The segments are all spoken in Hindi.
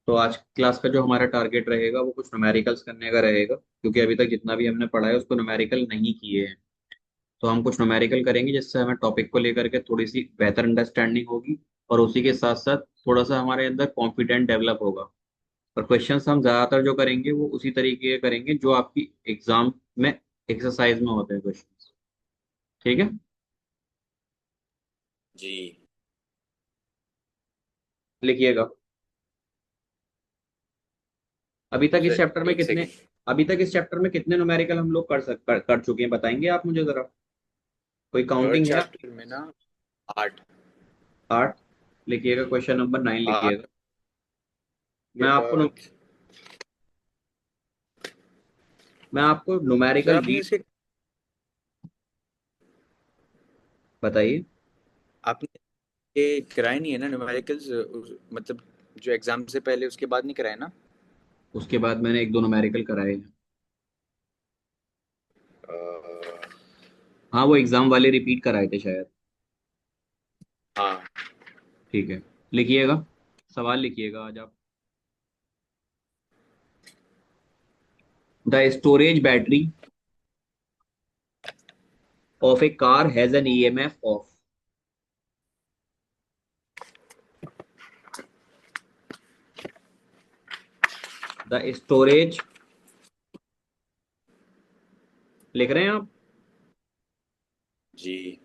तो आज क्लास का जो हमारा टारगेट रहेगा वो कुछ न्यूमेरिकल्स करने का रहेगा, क्योंकि अभी तक जितना भी हमने पढ़ा है उसको न्यूमेरिकल नहीं किए हैं। तो हम कुछ न्यूमेरिकल करेंगे जिससे हमें टॉपिक को लेकर के थोड़ी सी बेहतर अंडरस्टैंडिंग होगी, और उसी के साथ साथ थोड़ा सा हमारे अंदर कॉन्फिडेंट डेवलप होगा। और क्वेश्चंस हम ज़्यादातर जो करेंगे वो उसी तरीके के करेंगे जो आपकी एग्जाम में एक्सरसाइज में होते हैं क्वेश्चंस। ठीक है, जी। लिखिएगा। अभी तक इस सर चैप्टर में एक कितने सेकेंड। अभी तक इस चैप्टर में कितने न्यूमेरिकल हम लोग कर चुके हैं, बताएंगे आप मुझे जरा? कोई थर्ड काउंटिंग है आपकी? चैप्टर में ना 8। 8। लिखिएगा, क्वेश्चन नंबर 9 8 लिखिएगा। के बाद मैं आपको सर न्यूमेरिकल आपने रीड। इसके बताइए। आपने ये कराए नहीं है ना न्यूमेरिकल्स, मतलब जो एग्जाम से पहले उसके बाद नहीं कराए ना? उसके बाद मैंने एक दो न्यूमेरिकल कराए हैं। अ, हाँ, वो एग्जाम वाले रिपीट कराए थे शायद। हाँ। ठीक है, लिखिएगा। सवाल लिखिएगा आज आप। The storage battery of a car has an EMF of. The storage, लिख रहे हैं आप? जी।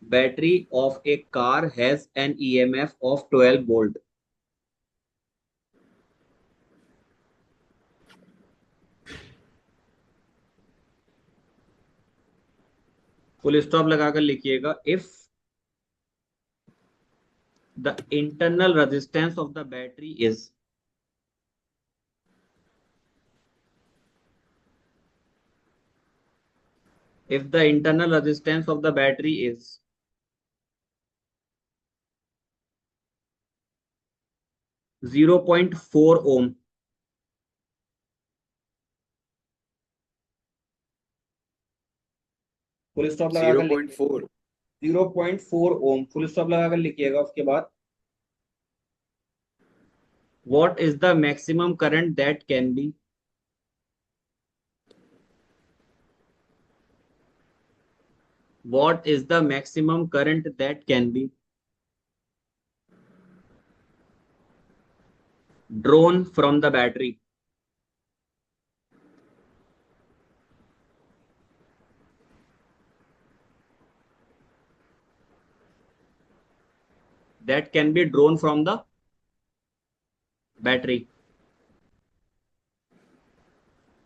Battery of a car has an EMF of 12 volt. Full stop लगाकर लिखिएगा। If the internal resistance of the battery is, if the internal resistance of the battery is 0.4 ohm, full stop लगाकर लिखिए। 0.4। 0.4 ओम, फुल स्टॉप लगाकर लिखिएगा। उसके बाद what is the maximum current that can be, what is the maximum current that can be drone from the battery, that can be drone from the battery.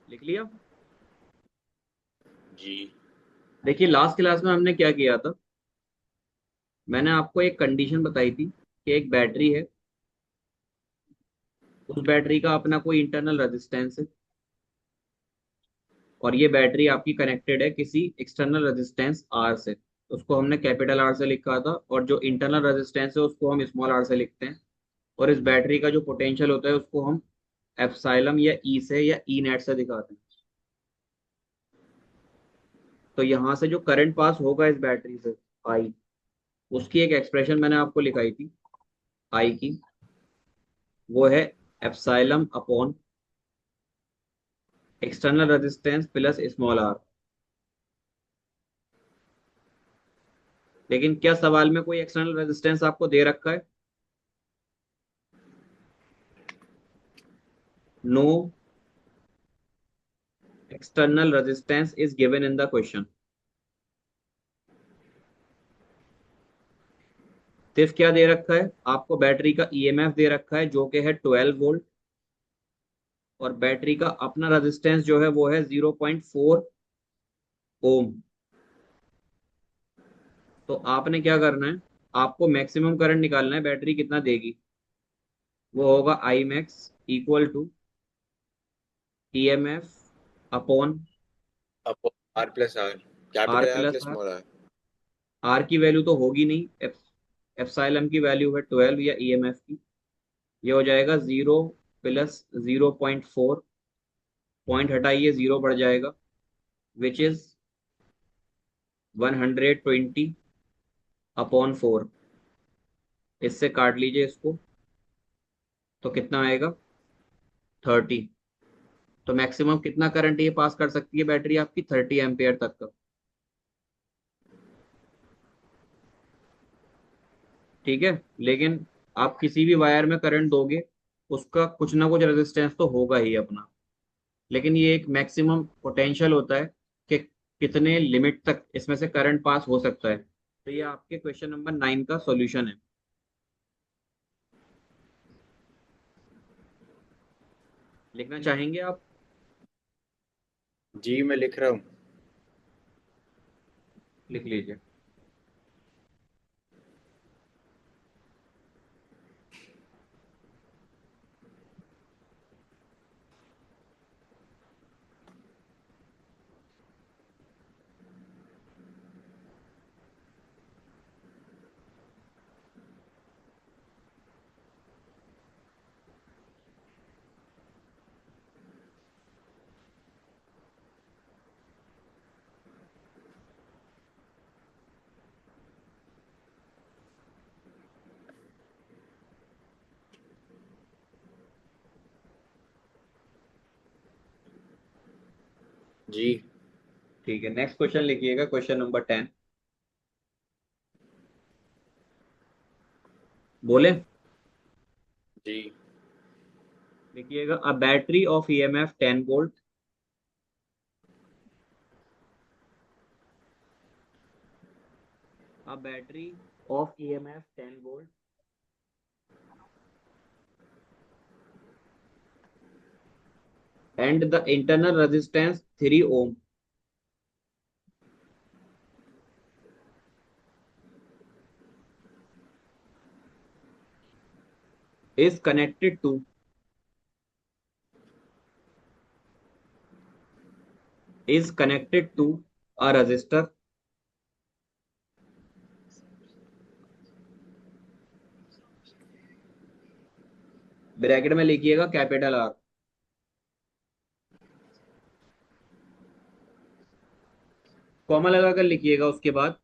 लिख लिया? जी। देखिए, लास्ट क्लास में हमने क्या किया था। मैंने आपको एक कंडीशन बताई थी कि एक बैटरी है, उस बैटरी का अपना कोई इंटरनल रेजिस्टेंस है, और ये बैटरी आपकी कनेक्टेड है किसी एक्सटर्नल रेजिस्टेंस आर से। उसको हमने कैपिटल आर से लिखा था, और जो इंटरनल रेजिस्टेंस है उसको हम स्मॉल आर से लिखते हैं। और इस बैटरी का जो पोटेंशियल होता है उसको हम एप्सिलॉन या ई से या ई नेट से दिखाते हैं। तो यहाँ से जो करंट पास होगा इस बैटरी से, आई, उसकी एक एक्सप्रेशन मैंने आपको लिखाई थी आई की। वो है epsilon upon external resistance plus small r. लेकिन क्या सवाल में कोई एक्सटर्नल रेजिस्टेंस आपको दे रखा है? No external resistance is given in the question। सिर्फ क्या दे रखा है आपको? बैटरी का ईएमएफ दे रखा है जो कि है 12 वोल्ट, और बैटरी का अपना रेजिस्टेंस जो है वो है 0.4 ओम। तो आपने क्या करना है, आपको मैक्सिमम करंट निकालना है, बैटरी कितना देगी। वो होगा I max equal to EMF upon अब R plus R, R capital R plus plus R. Small R. R की वैल्यू तो होगी नहीं, एप्सिलॉन की वैल्यू है 12 या ईएमएफ की। ये हो जाएगा 0 प्लस 0.4, पॉइंट हटाइए, जीरो बढ़ जाएगा, विच इज 120/4। इससे काट लीजिए इसको, तो कितना आएगा? 30। तो मैक्सिमम कितना करंट ये पास कर सकती है बैटरी आपकी? 30 एम्पियर तक का। ठीक है। लेकिन आप किसी भी वायर में करंट दोगे, उसका कुछ ना कुछ रेजिस्टेंस तो होगा ही अपना। लेकिन ये एक मैक्सिमम पोटेंशियल होता है कि कितने लिमिट तक इसमें से करंट पास हो सकता है। तो ये आपके क्वेश्चन नंबर 9 का सॉल्यूशन है। लिखना चाहेंगे आप? जी मैं लिख रहा हूँ। लिख लीजिए। जी। ठीक है, नेक्स्ट क्वेश्चन लिखिएगा, क्वेश्चन नंबर 10। बोले? जी। लिखिएगा, a battery of EMF 10 volt, a battery of EMF 10 volt and the internal resistance 3 ohm is connected to a resistor। Bracket में लिखिएगा कैपिटल आर। कॉमा लगाकर लिखिएगा उसके बाद,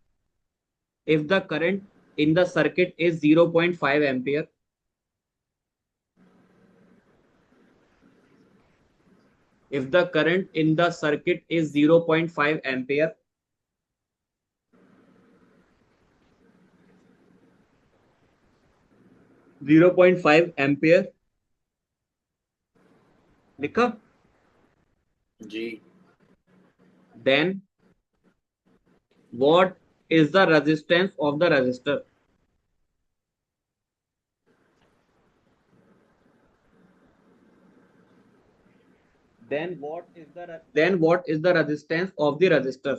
if the current in the circuit is 0.5 ampere, if the current in the circuit is 0.5 ampere, 0.5 ampere लिखा, जी। then what is the resistance of the resistor? Then what is the resistance of the resistor?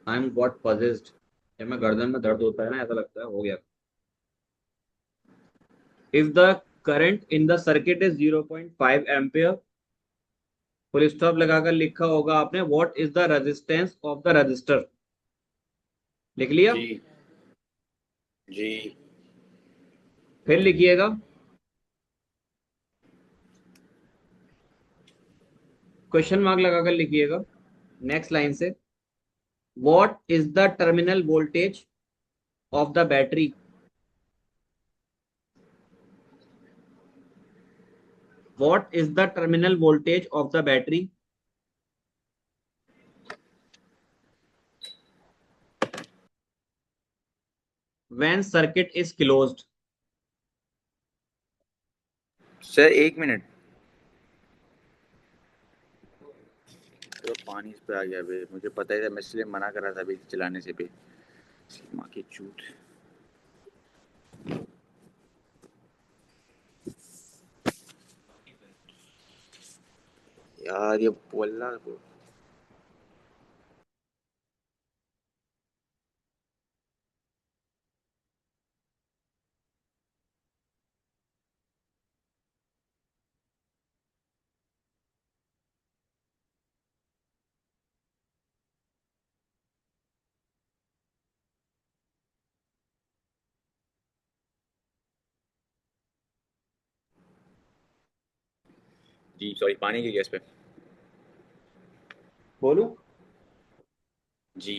I am got possessed. जब मैं गर्दन में दर्द होता है ना, ऐसा लगता है हो गया। If the current in the circuit is 0.5 ampere, full stop लगाकर लिखा होगा आपने, what is the resistance of the register. लिख लिया? जी। जी। फिर लिखिएगा, क्वेश्चन मार्क लगाकर लिखिएगा नेक्स्ट लाइन से, what is the terminal voltage of the battery, what is the terminal voltage of the battery when circuit is closed. Sir एक मिनट। चलो पानी इस पे आ गया बे, मुझे पता ही था, मैं इसलिए मना कर रहा था अभी चलाने से भी। माँ की चूत। यार ये बोलना। जी सॉरी, पानी गिर गया इस पे। बोलू? जी।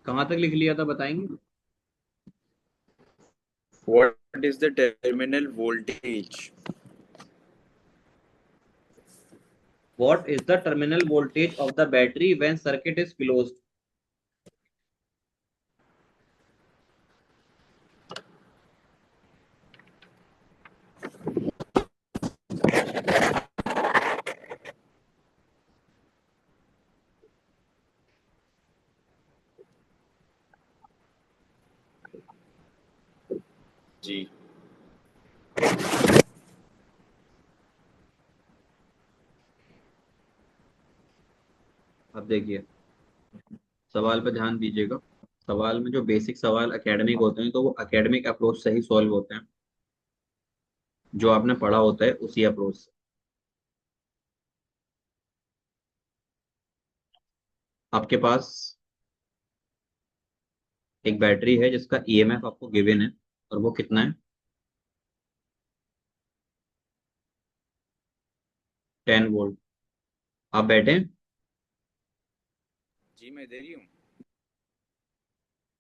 कहाँ तक लिख लिया था बताएंगे? What is the terminal voltage? What is the terminal voltage of the battery when circuit is closed? जी। अब देखिए, सवाल पे ध्यान दीजिएगा। सवाल में जो बेसिक सवाल एकेडमिक होते हैं तो वो एकेडमिक अप्रोच से ही सॉल्व होते हैं, जो आपने पढ़ा होता है उसी अप्रोच से। आपके पास एक बैटरी है जिसका ईएमएफ आपको गिवन है, और वो कितना है? 10 वोल्ट। आप बैठे हैं? जी मैं दे रही हूँ।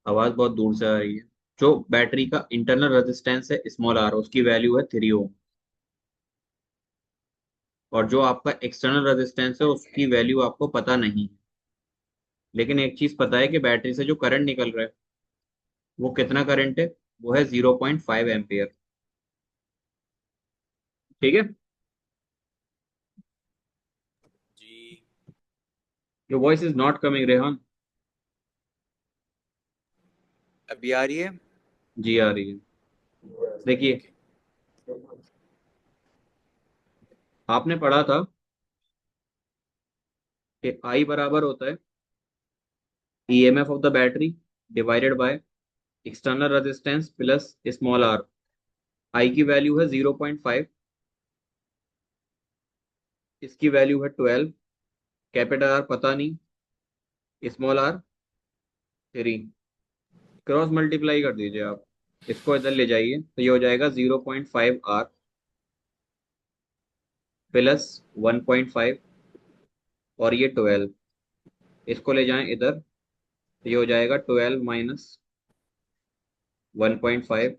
आवाज बहुत दूर से आ रही है। जो बैटरी का इंटरनल रेजिस्टेंस है स्मॉल आर, उसकी वैल्यू है 3 ओम। और जो आपका एक्सटर्नल रेजिस्टेंस है उसकी वैल्यू आपको पता नहीं, लेकिन एक चीज पता है कि बैटरी से जो करंट निकल रहा है वो कितना करंट है? वो है 0.5 एम्पियर। ठीक है। जी। Your voice is not coming Rehan. अभी आ रही है? जी आ रही है। देखिए, ओके। आपने पढ़ा था कि आई बराबर होता है EMF of the battery divided by external resistance plus small R. I की वैल्यू है 0.5, इसकी वैल्यू है 12, कैपिटल आर पता नहीं, स्मॉल आर 3। क्रॉस मल्टीप्लाई कर दीजिए आप, इसको इधर ले जाइए तो ये हो जाएगा 0.5 आर प्लस 1.5, और ये 12। इसको ले जाएं इधर तो ये हो जाएगा 12 माइनस 1.5,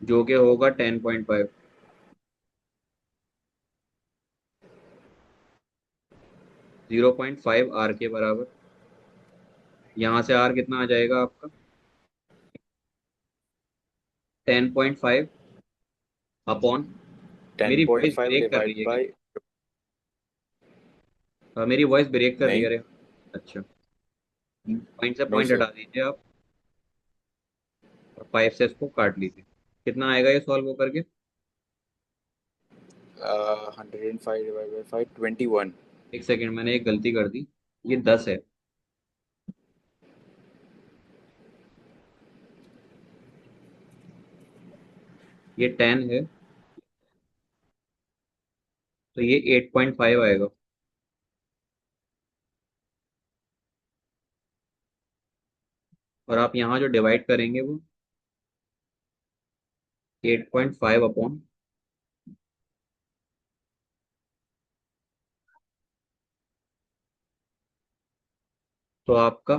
जो कि होगा 10.5। 0.5 आर के बराबर। यहाँ से आर कितना आ जाएगा आपका? 10.5 अपॉन, टेन मेरी पॉइंट वॉइस फाइव ब्रेक कर डिवाइड रही है क्या? बाई मेरी वॉइस ब्रेक कर रही है, नहीं। अरे। अच्छा, पॉइंट से नो पॉइंट हटा सर। दीजिए आप, और 5 से इसको काट लीजिए। कितना आएगा ये सॉल्व करके? 105 डिवाइड बाई 5 21। एक सेकेंड, मैंने एक गलती कर दी। ये 10 है, ये 10 है, तो ये 8.5 आएगा। और आप यहाँ जो डिवाइड करेंगे वो 8.5 अपॉन, तो आपका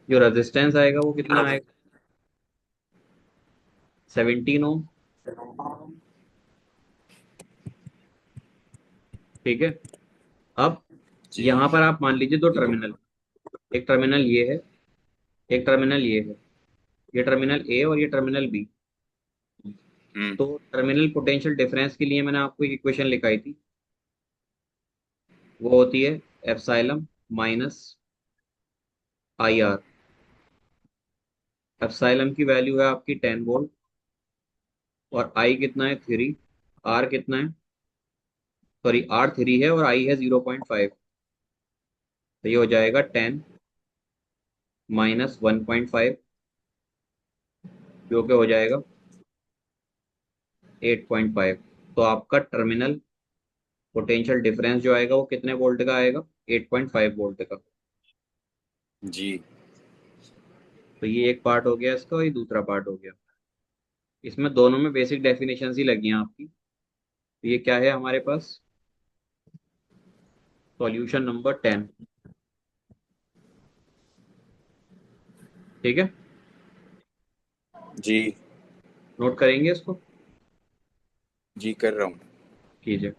जो रेजिस्टेंस आएगा वो कितना आएगा? 17 ओम। ठीक है। अब जी। यहाँ पर आप मान लीजिए दो टर्मिनल, एक टर्मिनल ये है, एक टर्मिनल ये है। ये टर्मिनल ए और ये टर्मिनल बी। हम्म। तो टर्मिनल पोटेंशियल डिफरेंस के लिए मैंने आपको एक इक्वेशन लिखाई थी, वो होती है epsilon minus I R. Epsilon की वैल्यू है आपकी 10 वोल्ट, और आई कितना है 3, आर कितना है, सॉरी आर 3 है और आई है 0.5। तो ये हो जाएगा 10 - 1.5, जो कि हो जाएगा 8.5। तो आपका टर्मिनल पोटेंशियल डिफरेंस जो आएगा वो कितने वोल्ट का आएगा? 8.5 वोल्ट का। जी। तो ये एक पार्ट हो गया इसका, और ये दूसरा पार्ट हो गया। इसमें दोनों में बेसिक डेफिनेशन ही लगी हैं आपकी। तो ये क्या है हमारे पास? Solution number 10। ठीक है, जी। नोट करेंगे इसको। जी कर रहा हूँ। कीजिए।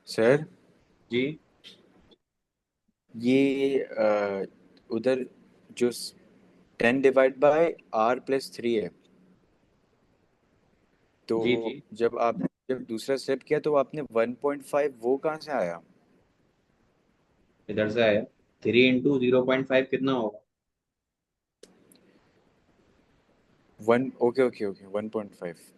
सर, जी ये उधर जो 10 डिवाइड बाय r+3 है, तो जी जी, जब आप जब दूसरा स्टेप किया तो आपने 1.5, वो कहाँ से आया? इधर से आया। 3 × 0.5 कितना होगा? 1, ओके ओके ओके, 1.5।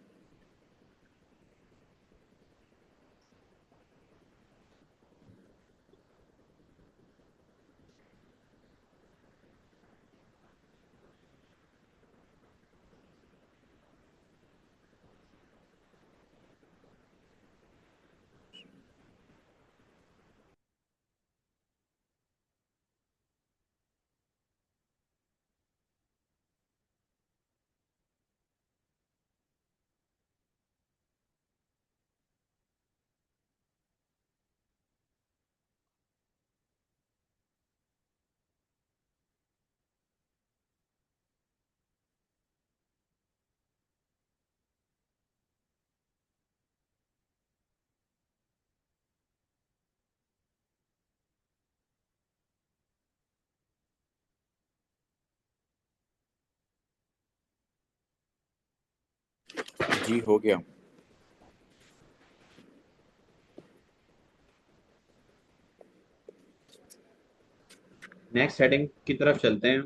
जी हो गया। नेक्स्ट हेडिंग की तरफ चलते हैं।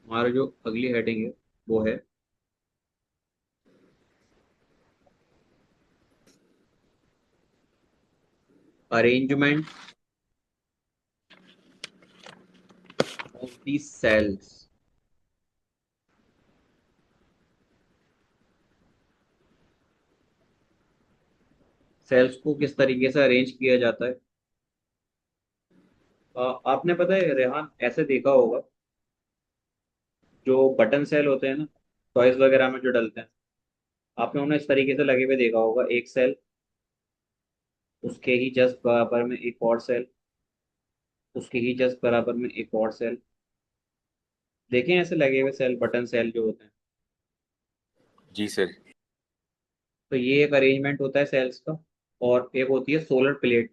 हमारा जो अगली हेडिंग है वो है arrangement of the cells. Cells को किस तरीके से अरेंज किया जाता है। आपने पता है रेहान ऐसे देखा होगा, जो बटन सेल होते हैं ना, टॉयज वगैरह में जो डलते हैं, आपने उन्हें इस तरीके से लगे हुए देखा होगा। एक सेल, उसके ही जस्ट बराबर में एक और सेल, उसके ही जस्ट बराबर में एक और सेल। देखें ऐसे लगे हुए सेल, बटन सेल जो होते हैं। जी सर। तो ये एक अरेंजमेंट होता है सेल्स का। और एक होती है सोलर प्लेट,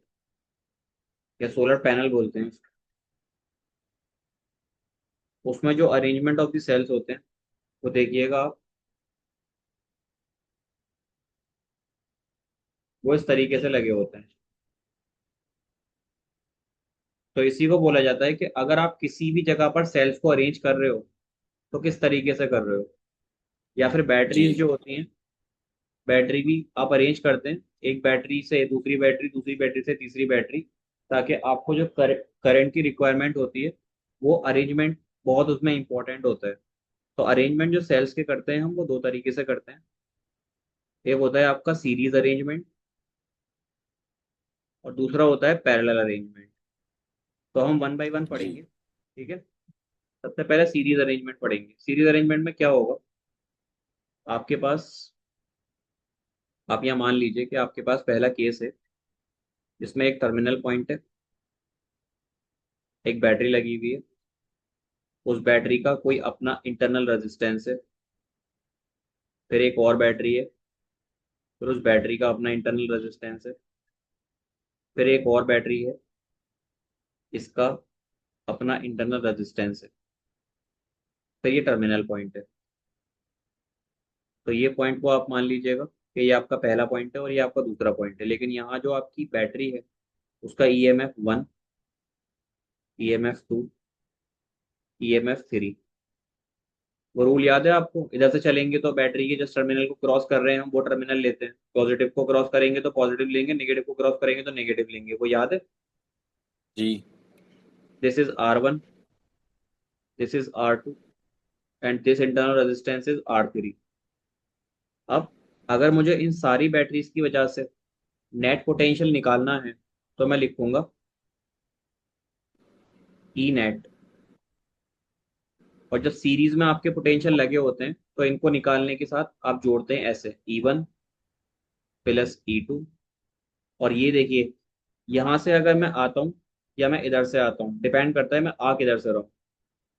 या सोलर पैनल बोलते हैं उसको। उसमें जो अरेंजमेंट ऑफ द सेल्स होते हैं वो देखिएगा आप, वो इस तरीके से लगे होते हैं। तो इसी को बोला जाता है कि अगर आप किसी भी जगह पर सेल्स को अरेंज कर रहे हो तो किस तरीके से कर रहे हो। या फिर जी बैटरीज जो होती हैं, बैटरी भी आप अरेंज करते हैं, एक बैटरी से दूसरी बैटरी, दूसरी बैटरी से तीसरी बैटरी, ताकि आपको जो करंट की रिक्वायरमेंट होती है वो अरेंजमेंट बहुत उसमें इंपॉर्टेंट होता है। तो अरेंजमेंट जो सेल्स के करते हैं हम, वो दो तरीके से करते हैं। एक होता है आपका सीरीज अरेंजमेंट, और दूसरा होता है पैरेलल अरेंजमेंट। तो हम वन बाय वन जी पढ़ेंगे, ठीक है। सबसे पहले सीरीज अरेंजमेंट पढ़ेंगे। सीरीज अरेंजमेंट में क्या होगा, आपके पास, आप यहाँ मान लीजिए कि आपके पास पहला केस है जिसमें एक टर्मिनल पॉइंट है, एक बैटरी लगी हुई है, उस बैटरी का कोई अपना इंटरनल रेजिस्टेंस है, फिर एक और बैटरी है, फिर उस बैटरी का अपना इंटरनल रेजिस्टेंस है, फिर एक और बैटरी है, इसका अपना इंटरनल रेजिस्टेंस है, फिर ये टर्मिनल पॉइंट है। तो ये पॉइंट को आप मान लीजिएगा कि ये आपका पहला पॉइंट है और ये आपका दूसरा पॉइंट है, लेकिन यहाँ जो आपकी बैटरी है उसका EMF 1, EMF 2, EMF 3, वो रूल याद है आपको? इधर से चलेंगे तो बैटरी के जिस टर्मिनल को क्रॉस कर रहे हैं हम वो टर्मिनल लेते हैं, पॉजिटिव को क्रॉस करेंगे तो पॉजिटिव लेंगे, नेगेटिव को क्रॉस करेंगे तो नेगेटिव लेंगे, वो याद है? जी। This is R1, this is R2, and this internal resistance is R3। अब अगर मुझे इन सारी बैटरीज की वजह से नेट पोटेंशियल निकालना है तो मैं लिखूंगा ई नेट। और जब सीरीज में आपके पोटेंशियल लगे होते हैं तो इनको निकालने के साथ आप जोड़ते हैं ऐसे, E1 + E2। और ये देखिए, यहां से अगर मैं आता हूँ या मैं इधर से आता हूँ, डिपेंड करता है मैं आ किधर से रहा हूँ।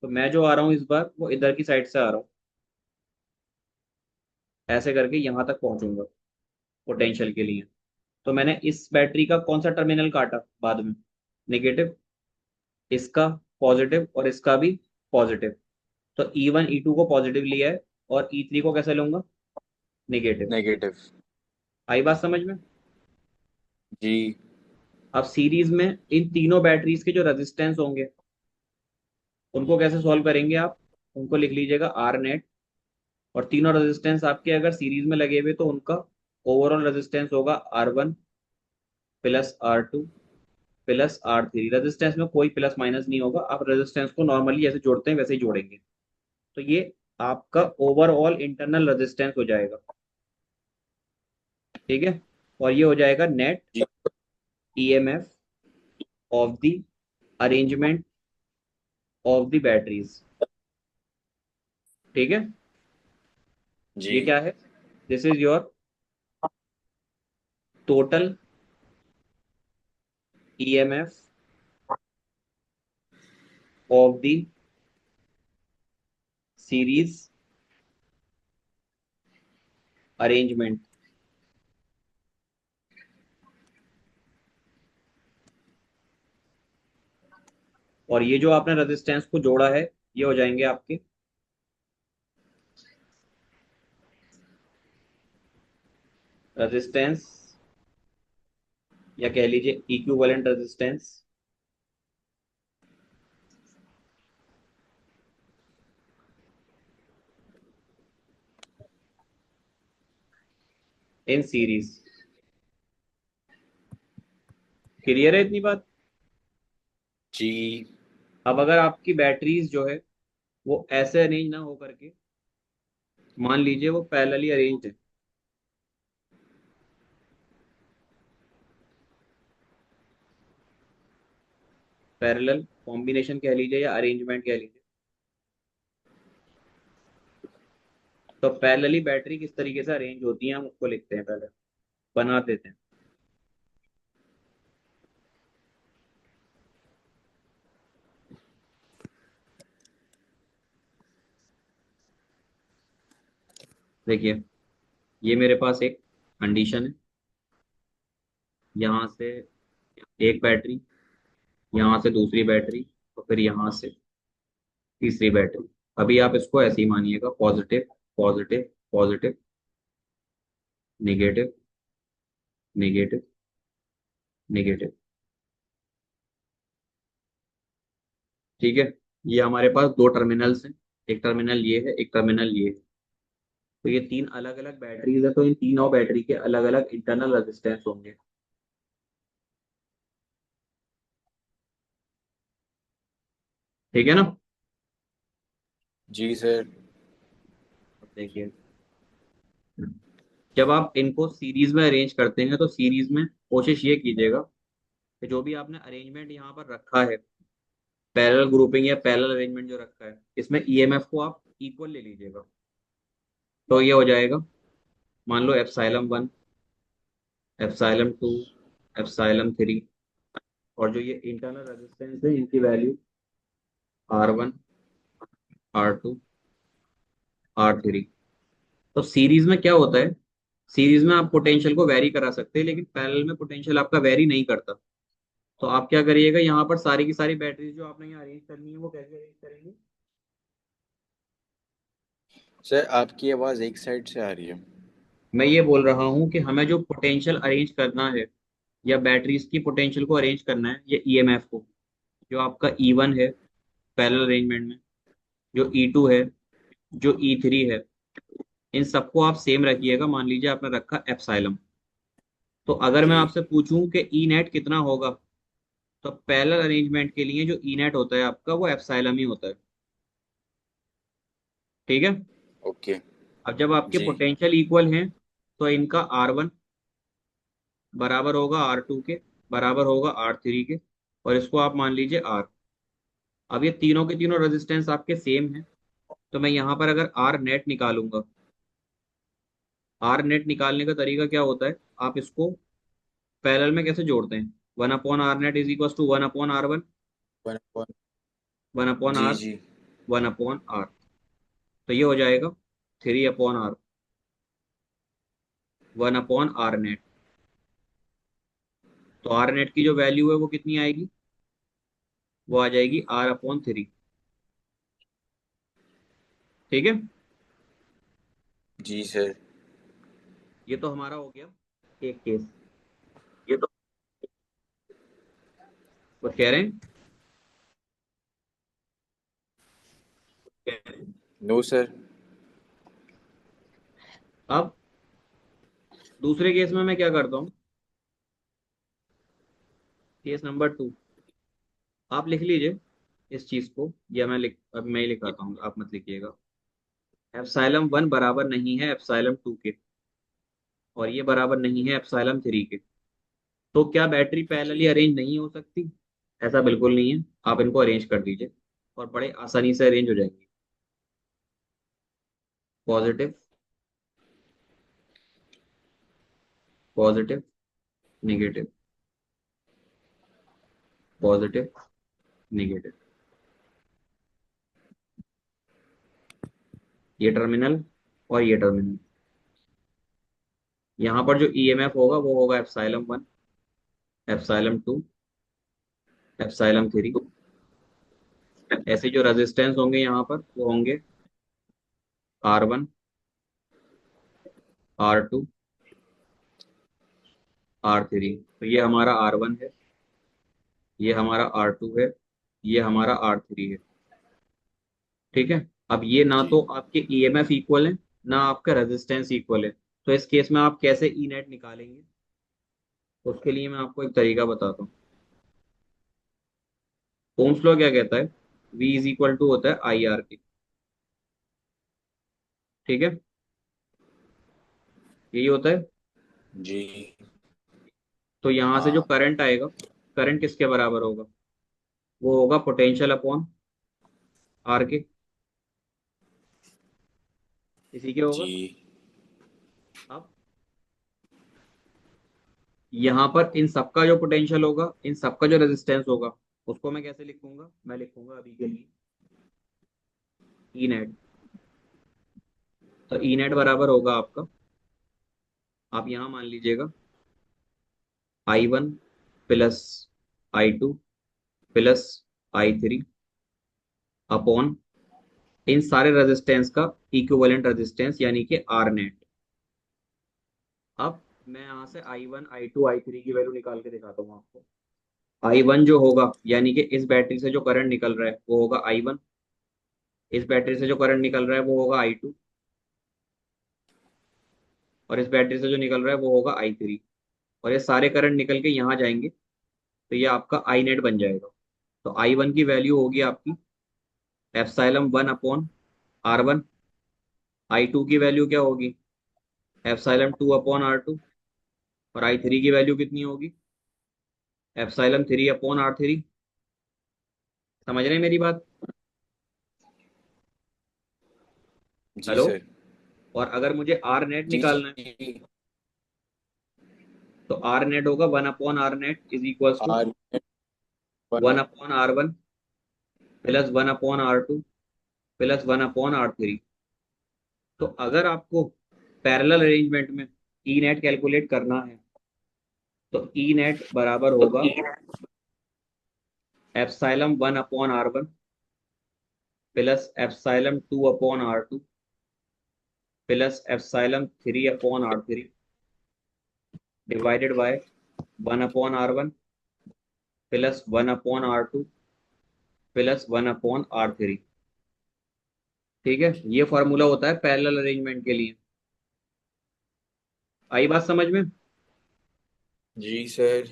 तो मैं जो आ रहा हूँ इस बार वो इधर की साइड से आ रहा हूँ, ऐसे करके यहाँ तक पहुंचूंगा पोटेंशियल के लिए। तो मैंने इस बैटरी का कौन सा टर्मिनल काटा बाद में? नेगेटिव, इसका पॉजिटिव और इसका भी पॉजिटिव। तो E1 E2 को पॉजिटिव लिया है और E3 को कैसे लूंगा? नेगेटिव। नेगेटिव। आई बात समझ में? जी। अब सीरीज में इन तीनों बैटरीज के जो रेजिस्टेंस होंगे उनको कैसे सॉल्व करेंगे आप? उनको लिख लीजिएगा आर नेट। और तीनों रेजिस्टेंस आपके अगर सीरीज में लगे हुए तो उनका ओवरऑल रेजिस्टेंस होगा R1 + R2 + R3। रेजिस्टेंस में कोई प्लस माइनस नहीं होगा, आप रेजिस्टेंस को नॉर्मली जैसे जोड़ते हैं वैसे ही जोड़ेंगे। तो ये आपका ओवरऑल इंटरनल रेजिस्टेंस हो जाएगा, ठीक है? और ये हो जाएगा नेट जी। EMF of the arrangement of the batteries, ठीक है? जी। ये क्या है? This is your total EMF of the series arrangement. और ये जो आपने रेजिस्टेंस को जोड़ा है ये हो जाएंगे आपके रेजिस्टेंस, या कह लीजिए equivalent resistance in series. Clear है इतनी बात? जी। अब अगर आपकी बैटरीज जो है वो ऐसे अरेंज ना हो करके, मान लीजिए वो पैरेलली अरेंज्ड है, पैरेलल कॉम्बिनेशन कह लीजिए या अरेंजमेंट कह लीजिए। तो पैरेलली बैटरी किस तरीके से अरेंज होती है हम उसको लिखते हैं, पहले बना देते हैं। देखिए, ये मेरे पास एक कंडीशन है, यहाँ से एक बैटरी, यहाँ से दूसरी बैटरी, और फिर यहाँ से तीसरी बैटरी। अभी आप इसको ऐसे ही मानिएगा, positive positive positive, negative negative negative, ठीक है? ये हमारे पास दो टर्मिनल्स हैं, एक टर्मिनल ये है, एक टर्मिनल ये है। तो ये तीन अलग अलग बैटरीज है, तो इन तीनों बैटरी के अलग अलग इंटरनल रेजिस्टेंस होंगे, ठीक है ना? जी सर। अब देखिए, जब आप इनको सीरीज में अरेंज करते हैं तो सीरीज में कोशिश ये कीजिएगा कि जो भी आपने अरेंजमेंट यहाँ पर रखा है, पैरेलल ग्रुपिंग या पैरेलल अरेंजमेंट जो रखा है, इसमें EMF को आप इक्वल ले लीजिएगा। तो ये हो जाएगा, मान लो ε1, ε2, ε3, और जो ये इंटरनल रेजिस्टेंस है इनकी वैल्यू R1 R2, R3। तो सीरीज में क्या होता है, सीरीज में आप पोटेंशियल को वेरी करा सकते हैं, लेकिन पैरेलल में पोटेंशियल आपका वेरी नहीं करता। तो आप क्या करिएगा, यहाँ पर सारी की सारी बैटरीज जो आपने यहाँ अरेंज करनी है वो कैसे अरेंज करेंगे। सर आपकी आवाज़ एक साइड से आ रही है। मैं ये बोल रहा हूँ कि हमें जो पोटेंशियल अरेंज करना है, या बैटरीज की पोटेंशियल को अरेंज करना है, या ईएमएफ को, जो आपका E1 है पैरेलल अरेंजमेंट में, जो E2 है, जो E3 है, इन सबको आप सेम रखिएगा। मान लीजिए आपने रखा एप्सिलम। तो अगर मैं जी। आपसे पूछूं कि ई नेट कितना होगा, तो पैरेलल अरेंजमेंट के लिए जो ई नेट होता है आपका वो एप्सिलम ही होता है। ठीक है। ओके। अब जब आपके जी। पोटेंशियल इक्वल हैं, तो इनका R1 बराबर होगा R2 के, बराबर होगा R3 के, और इसको आप मान लीजिए R। अब ये तीनों के तीनों रेजिस्टेंस आपके सेम हैं, तो मैं यहाँ पर अगर आर नेट निकालूंगा, आर नेट निकालने का तरीका क्या होता है, आप इसको पैरेलल में कैसे जोड़ते हैं, 1/R net is equal to 1/R1, one upon. 1 जी आर जी। 1/R। तो ये हो जाएगा 3/R, 1/R नेट। तो आर नेट की जो वैल्यू है वो कितनी आएगी, वो आ जाएगी R/3। ठीक है। जी सर। ये तो हमारा हो गया एक केस। ये तो कुछ कह रहे हैं, कह रहे हैं। No sir. अब दूसरे केस में मैं क्या करता हूँ, केस नंबर 2, आप लिख लीजिए इस चीज को, या मैं लिख, अब मैं ही लिखाता हूँ, आप मत लिखिएगा। एप्सिलम 1 बराबर नहीं है एप्सिलम 2 के, और ये बराबर नहीं है एप्सिलम 3 के। तो क्या बैटरी पैरेलली जी। अरेंज नहीं हो सकती? ऐसा बिल्कुल नहीं है। आप इनको अरेंज कर दीजिए और बड़े आसानी से अरेंज हो जाएंगी। Positive, positive, negative, positive, negative, ये टर्मिनल और ये टर्मिनल। यहाँ पर जो ईएमएफ होगा वो होगा एप्सिलम 1, एप्सिलम 2, एप्सिलम 3। ऐसे जो रेजिस्टेंस होंगे यहाँ पर वो होंगे R1, R2, R3। तो ये हमारा R1 है, ये हमारा R2 है, ये हमारा R3 है। ठीक है। अब ये ना जी। तो आपके ईएमएफ इक्वल है, ना आपका रेजिस्टेंस इक्वल है। तो इस केस में आप कैसे ई नेट निकालेंगे, उसके लिए मैं आपको एक तरीका बताता हूँ। ओम्स लॉ क्या कहता है, V इज इक्वल टू होता है IR के। ठीक है, यही होता है। जी। तो यहाँ से जो हाँ। करंट आएगा, करंट किसके बराबर होगा, वो होगा पोटेंशियल अपॉन आर के, इसी के जी। होगा। अब यहाँ पर इन सबका जो पोटेंशियल होगा, इन सबका जो रेजिस्टेंस होगा, उसको मैं कैसे लिखूंगा, मैं लिखूंगा अभी के लिए ई नेट। तो ई नेट बराबर होगा आपका, आप यहाँ मान लीजिएगा, I1 plus I2 plus I3 upon इन सारे रेजिस्टेंस का इक्विवेलेंट रेजिस्टेंस, यानी कि आर नेट। अब मैं यहाँ से I1 I2 I3 की वैल्यू निकाल के दिखाता हूँ आपको। I1 जो होगा, यानी कि इस बैटरी से जो करंट निकल रहा है वो होगा I1, इस बैटरी से जो करंट निकल रहा है वो होगा I2, और इस बैटरी से जो निकल रहा है वो होगा I3। और ये सारे करंट निकल के यहाँ जाएंगे, तो ये आपका आई नेट बन जाएगा। तो I1 की वैल्यू होगी आपकी एप्सिलम 1/R1। I2 की वैल्यू क्या होगी, एप्सिलम 2/R2। और I3 की वैल्यू कितनी होगी, एप्सिलम 3/R3। समझ रहे हैं मेरी बात। जी हेलो। सर। और अगर मुझे आर नेट जी निकालना है, जी। तो आर नेट होगा 1/R net is equal to R one. 1/R1 plus 1/R2 plus 1/R3। तो अगर आपको पैरेलल अरेंजमेंट में ई नेट कैलकुलेट करना है तो ई नेट बराबर होगा epsilon 1/R1 plus epsilon 2/R2 plus epsilon 3/R3 divided by 1/R1 plus 1/R2 plus 1/R3। ठीक है, ये फॉर्मूला होता है पैरेलल अरेंजमेंट के लिए। आई बात समझ में? जी सर।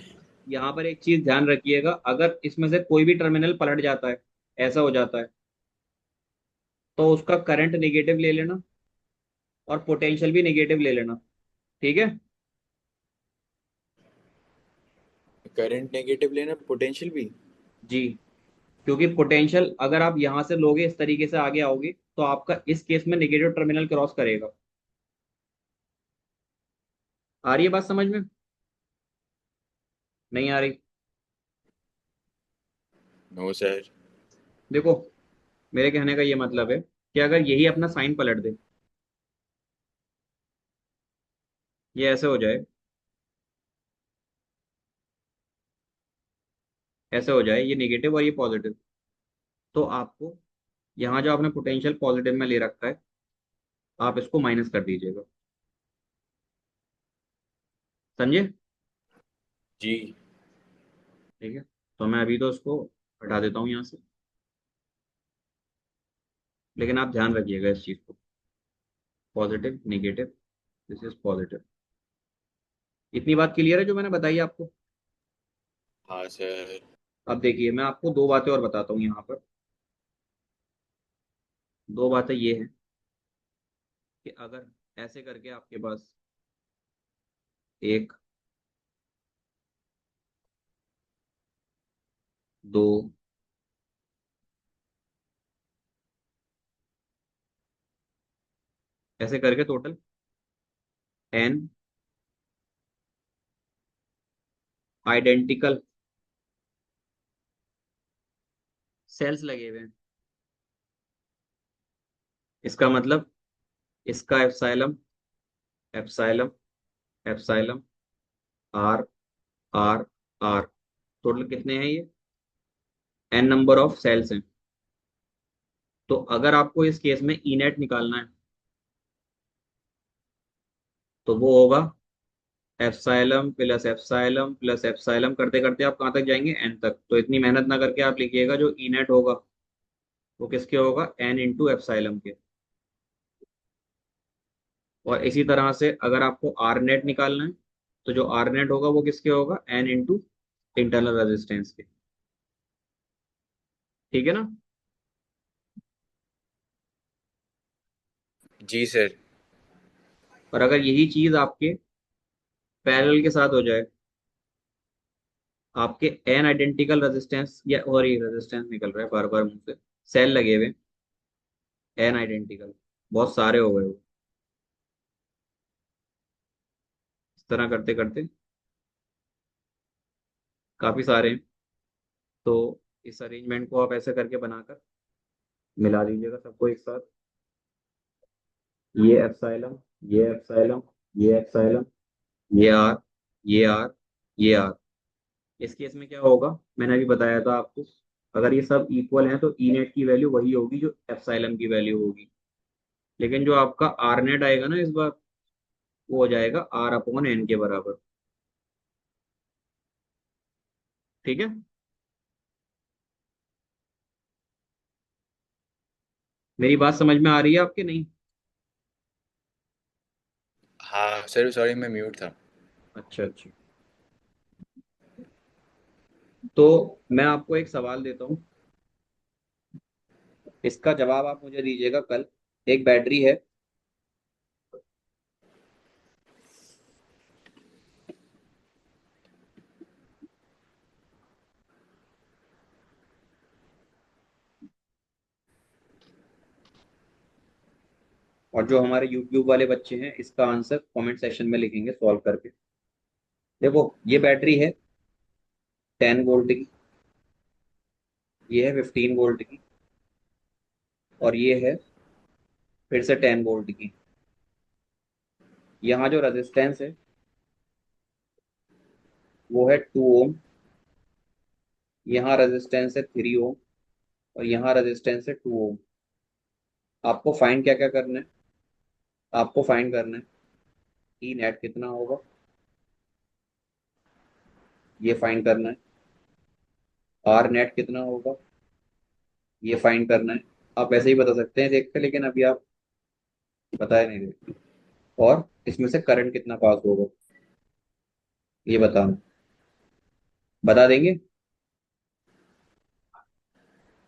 यहाँ पर एक चीज ध्यान रखिएगा, अगर इसमें से कोई भी टर्मिनल पलट जाता है, ऐसा हो जाता है, तो उसका करंट नेगेटिव ले लेना और पोटेंशियल भी नेगेटिव ले लेना। ठीक है। करंट नेगेटिव लेना, पोटेंशियल भी। जी, क्योंकि पोटेंशियल अगर आप यहां से लोगे, इस तरीके से आगे आओगे, तो आपका इस केस में नेगेटिव टर्मिनल क्रॉस करेगा। आ रही है बात समझ में? नहीं आ रही? No sir. देखो, मेरे कहने का ये मतलब है कि अगर यही अपना साइन पलट दे, ये ऐसे हो जाए, ऐसे हो जाए, ये नेगेटिव और ये पॉजिटिव, तो आपको यहाँ जो आपने पोटेंशियल पॉजिटिव में ले रखा है, आप इसको माइनस कर दीजिएगा। समझे? जी। ठीक है, तो मैं अभी तो इसको हटा देता हूँ यहाँ से, लेकिन आप ध्यान रखिएगा इस चीज को। Positive negative, this is positive. इतनी बात क्लियर है जो मैंने बताई आपको? हाँ सर। अब देखिए, मैं आपको दो बातें और बताता हूँ यहाँ पर। दो बातें ये हैं कि अगर ऐसे करके आपके पास एक, दो, ऐसे करके टोटल n आइडेंटिकल सेल्स लगे हुए हैं, इसका मतलब इसका epsilon, epsilon, epsilon, R, R, R, total कितने हैं ये? n नंबर ऑफ सेल्स हैं। तो अगर आपको इस केस में ई नेट निकालना है, तो वो होगा epsilon plus epsilon plus epsilon, करते करते आप कहाँ तक जाएंगे? एन तक। तो इतनी मेहनत ना करके आप लिखिएगा, जो ई नेट होगा वो किसके होगा? एन इंटू एप्साइलम के। और इसी तरह से अगर आपको आर नेट निकालना है, तो जो आर नेट होगा वो किसके होगा? एन इंटू इंटरनल रेजिस्टेंस के। ठीक है ना? जी सर। और अगर यही चीज आपके पैरेलल के साथ हो जाए, आपके एन आइडेंटिकल रेजिस्टेंस, या और ही रेजिस्टेंस निकल रहा है बार बार मुंह से, सेल लगे हुए, एन आइडेंटिकल, बहुत सारे हो गए वो, इस तरह करते करते काफी सारे हैं। तो इस अरेंजमेंट को आप ऐसे करके बनाकर मिला दीजिएगा सबको एक साथ। ये एप्सिलॉन, ये एप्सिलॉन, ये एप्सिलॉन, ये आर, ये आर, ये आर। इस केस में क्या होगा, मैंने अभी बताया था आपको, अगर ये सब इक्वल हैं तो ई नेट की वैल्यू वही होगी जो एप्सिलॉन की वैल्यू होगी। लेकिन जो आपका आर नेट आएगा ना इस बार, वो हो जाएगा आर अपॉन एन के बराबर। ठीक है? मेरी बात समझ में आ रही है आपके? नहीं? हाँ सर, सॉरी मैं म्यूट था। अच्छा अच्छा। तो मैं आपको एक सवाल देता हूँ, इसका जवाब आप मुझे दीजिएगा कल। एक बैटरी है, और जो हमारे यूट्यूब वाले बच्चे हैं इसका आंसर कमेंट सेक्शन में लिखेंगे सॉल्व करके। देखो, ये बैटरी है 10 वोल्ट की, ये है 15 वोल्ट की, और ये है फिर से 10 वोल्ट की। यहाँ जो रेजिस्टेंस है वो है 2 ओम। यहाँ रेजिस्टेंस है 3 ओम। और यहाँ रेजिस्टेंस है 2 ओम। आपको फाइंड क्या क्या करना है? आपको फाइंड करना है ई नेट कितना होगा, ये फाइंड करना है। आर नेट कितना होगा, ये फाइंड करना है। आप वैसे ही बता सकते हैं देख के, लेकिन अभी आप बता नहीं रहे। और इसमें से करंट कितना पास होगा, ये बताना। बता देंगे?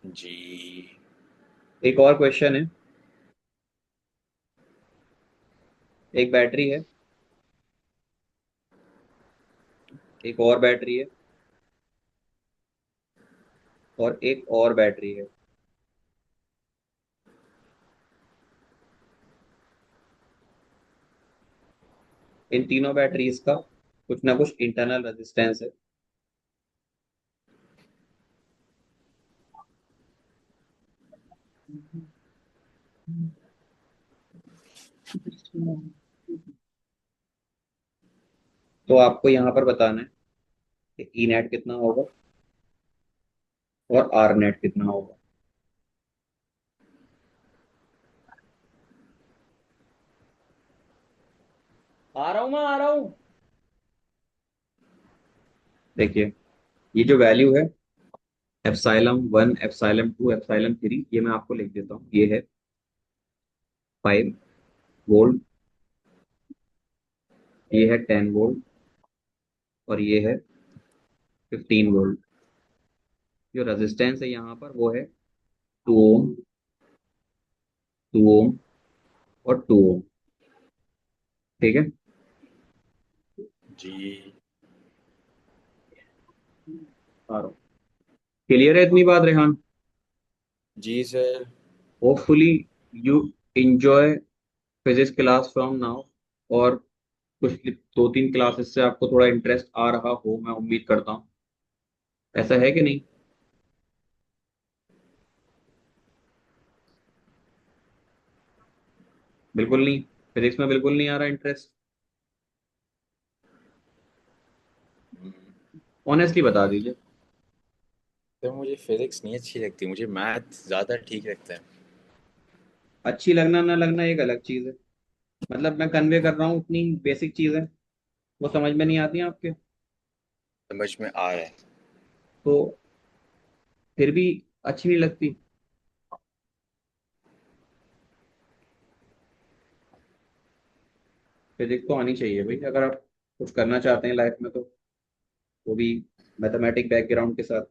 जी। एक और क्वेश्चन है। एक बैटरी है, एक और बैटरी है, और एक और बैटरी है। इन तीनों बैटरीज का कुछ ना कुछ इंटरनल रेजिस्टेंस है। तो आपको यहाँ पर बताना है कि ई नेट कितना होगा और आर नेट कितना होगा। आ रहा हूँ, मैं आ रहा हूँ। देखिए, ये जो वैल्यू है एप्सिलॉन 1, एप्सिलॉन 2, एप्सिलॉन 3, ये मैं आपको लिख देता हूँ। ये है 5 वोल्ट, ये है 10 वोल्ट, और ये है 15 वोल्ट। जो रेजिस्टेंस है यहाँ पर वो है 2 ओम, 2 ओम, और 2 ओम। ठीक है। जी। आ रहा हूँ। क्लियर है इतनी बात रेहान? जी sir. Hopefully you enjoy physics class from now. और कुछ 2-3 क्लासेस से आपको थोड़ा इंटरेस्ट आ रहा हो, मैं उम्मीद करता हूँ। ऐसा है कि नहीं? बिल्कुल नहीं? फिजिक्स में बिल्कुल नहीं आ रहा इंटरेस्ट? हम्म, ऑनेस्टली बता दीजिए। सर मुझे फिजिक्स नहीं अच्छी लगती, मुझे मैथ ज़्यादा ठीक लगता है। अच्छी लगना ना लगना एक अलग चीज है। मतलब मैं कन्वे कर रहा हूँ, इतनी बेसिक चीज है, वो समझ में नहीं आती है आपके? समझ में आ रहा है। तो फिर भी अच्छी नहीं लगती? फिजिक्स तो आनी चाहिए भाई, अगर आप कुछ करना चाहते हैं लाइफ में तो, वो भी मैथमेटिक बैकग्राउंड के साथ।